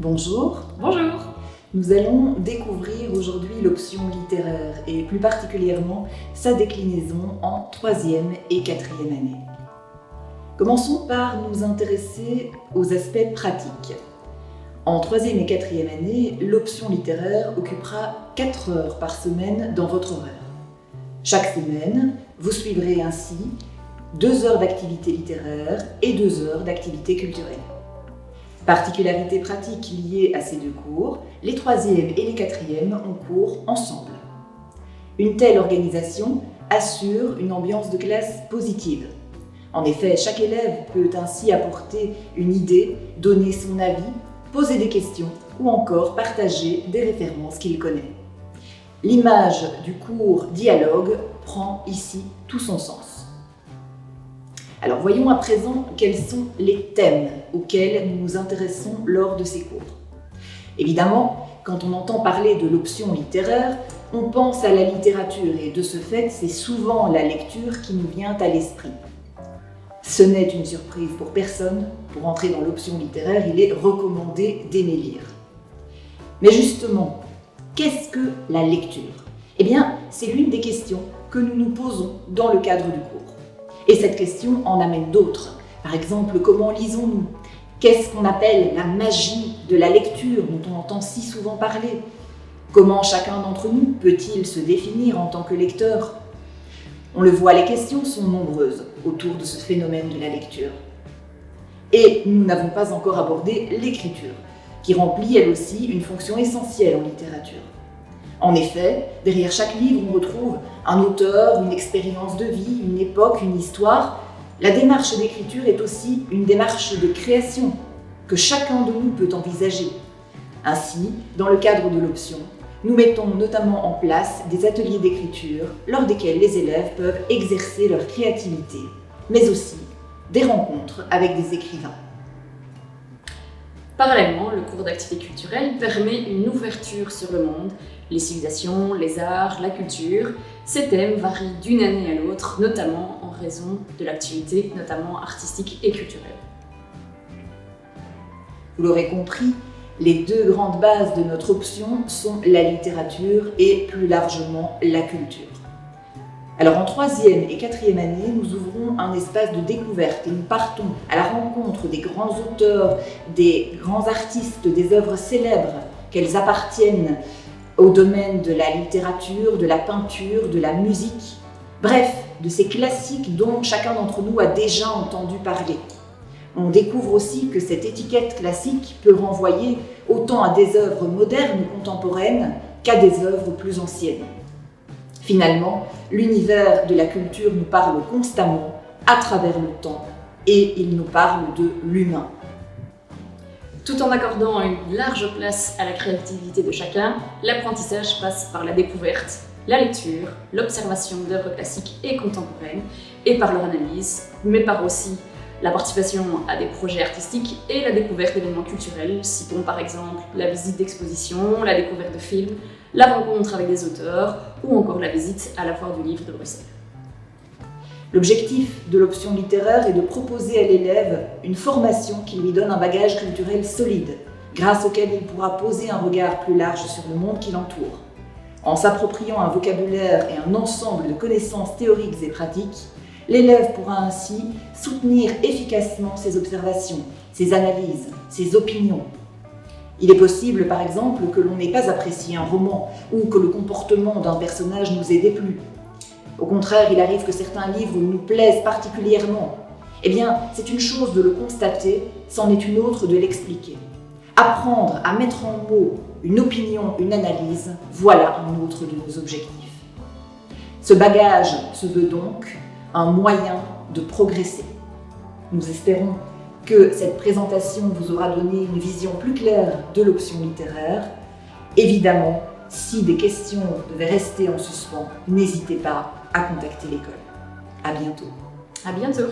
Bonjour. Bonjour. Nous allons découvrir aujourd'hui l'option littéraire et plus particulièrement sa déclinaison en 3e et 4e année. Commençons par nous intéresser aux aspects pratiques. En 3e et 4e année, l'option littéraire occupera 4 heures par semaine dans votre horaire. Chaque semaine, vous suivrez ainsi 2 heures d'activité littéraire et 2 heures d'activité culturelle. Particularité pratique liée à ces 2 cours, les 3e et les 4e ont cours ensemble. Une telle organisation assure une ambiance de classe positive. En effet, chaque élève peut ainsi apporter une idée, donner son avis, poser des questions ou encore partager des références qu'il connaît. L'image du cours dialogue prend ici tout son sens. Alors voyons à présent quels sont les thèmes auxquels nous nous intéressons lors de ces cours. Évidemment, quand on entend parler de l'option littéraire, on pense à la littérature et de ce fait, c'est souvent la lecture qui nous vient à l'esprit. Ce n'est une surprise pour personne, pour entrer dans l'option littéraire, il est recommandé d'aimer lire. Mais justement, qu'est-ce que la lecture ? Eh bien, c'est l'une des questions que nous nous posons dans le cadre du cours. Et cette question en amène d'autres. Par exemple, comment lisons-nous ? Qu'est-ce qu'on appelle la magie de la lecture dont on entend si souvent parler ? Comment chacun d'entre nous peut-il se définir en tant que lecteur ? On le voit, les questions sont nombreuses autour de ce phénomène de la lecture. Et nous n'avons pas encore abordé l'écriture, qui remplit elle aussi une fonction essentielle en littérature. En effet, derrière chaque livre, on retrouve un auteur, une expérience de vie, une époque, une histoire. La démarche d'écriture est aussi une démarche de création que chacun de nous peut envisager. Ainsi, dans le cadre de l'option, nous mettons notamment en place des ateliers d'écriture lors desquels les élèves peuvent exercer leur créativité, mais aussi des rencontres avec des écrivains. Parallèlement, le cours d'activité culturelle permet une ouverture sur le monde, les civilisations, les arts, la culture. Ces thèmes varient d'une année à l'autre, notamment en raison de l'activité, notamment artistique et culturelle. Vous l'aurez compris, les 2 grandes bases de notre option sont la littérature et plus largement la culture. Alors en 3e et 4e année, nous ouvrons un espace de découverte et nous partons à la rencontre des grands auteurs, des grands artistes, des œuvres célèbres, qu'elles appartiennent au domaine de la littérature, de la peinture, de la musique, bref, de ces classiques dont chacun d'entre nous a déjà entendu parler. On découvre aussi que cette étiquette classique peut renvoyer autant à des œuvres modernes ou contemporaines qu'à des œuvres plus anciennes. Finalement, l'univers de la culture nous parle constamment à travers le temps et il nous parle de l'humain. Tout en accordant une large place à la créativité de chacun, l'apprentissage passe par la découverte, la lecture, l'observation d'œuvres classiques et contemporaines et par leur analyse, mais par aussi la participation à des projets artistiques et la découverte d'événements culturels, citons par exemple la visite d'expositions, la découverte de films, la rencontre avec des auteurs ou encore la visite à la foire du livre de Bruxelles. L'objectif de l'option littéraire est de proposer à l'élève une formation qui lui donne un bagage culturel solide, grâce auquel il pourra poser un regard plus large sur le monde qui l'entoure. En s'appropriant un vocabulaire et un ensemble de connaissances théoriques et pratiques, l'élève pourra ainsi soutenir efficacement ses observations, ses analyses, ses opinions. Il est possible, par exemple, que l'on n'ait pas apprécié un roman ou que le comportement d'un personnage nous ait déplu. Au contraire, il arrive que certains livres nous plaisent particulièrement. Eh bien, c'est une chose de le constater, c'en est une autre de l'expliquer. Apprendre à mettre en mots une opinion, une analyse, voilà un autre de nos objectifs. Ce bagage se veut donc un moyen de progresser. Nous espérons que cette présentation vous aura donné une vision plus claire de l'option littéraire. Évidemment, si des questions devaient rester en suspens, n'hésitez pas à contacter l'école. À bientôt. À bientôt.